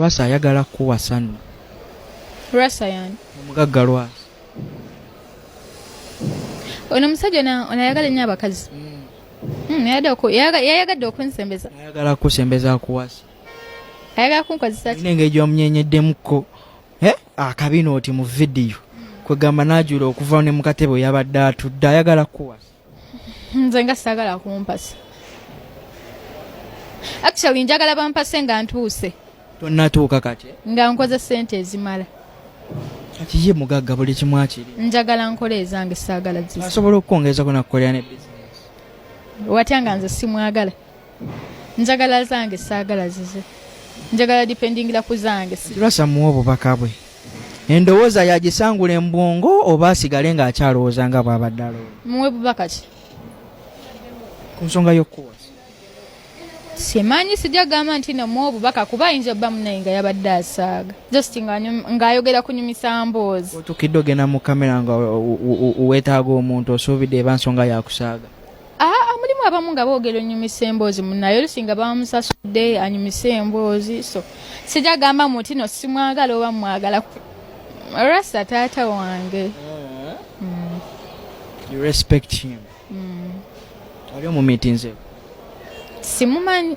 Lwasa ayagala kuwasa nno. Lwasa yani? Omugaga Lwasa. Ono musajja ono ayagala nnyo abakazi. Yayagadde okunsembeza. Ayagala kusembeza kuwasa. Ayagala kunkozesa ki? Engeri gy'omunyenyeddemuko. Akabina oti mu vidiyo. Kwegamba n'ajula okuva ne mu katebe yabadde atudde ayagala kuwasa. Nze nga saagala kumpasa. Actually njagala bampase nga ntuuse. Tonnatuuka kati? Nga nkoze ssente ezimala. Kati ye mugagga buli kimu akiri. Njagala nkole ezange saagala zize. Asobola okukwongezako nakukolera ne bizinesi. Watya nga nze simwagala. Njagala zange saagala zize. Njagala dipendingira ku zange. Lwasa muwa obubaka bwe. Endowooza yagisangula embwongo oba asigale ng'akyalowooza nga bw'abadde alowooza. Muwe bubaka ki? Ku nsonga y'okuwasa. Simanyi sijja gamba nti namuwa obubaka kuba ayinza obba munaye nga yabadde asaaga. Just ng'ayogera kunyumisa mboozi. Otukidde ogenda mu kamera nga weetaaga omuntu osuubidde eba nsonga yakusaaga. Mulimu abamu nga boogera onyumisa emboozi munaye olusinga bamusasudde anyumisa emboozi. So sijja gamba muti no simwagala oba mwagala. Lwasa taata wange. You respect him. Oli omu meetings. Simumanyi.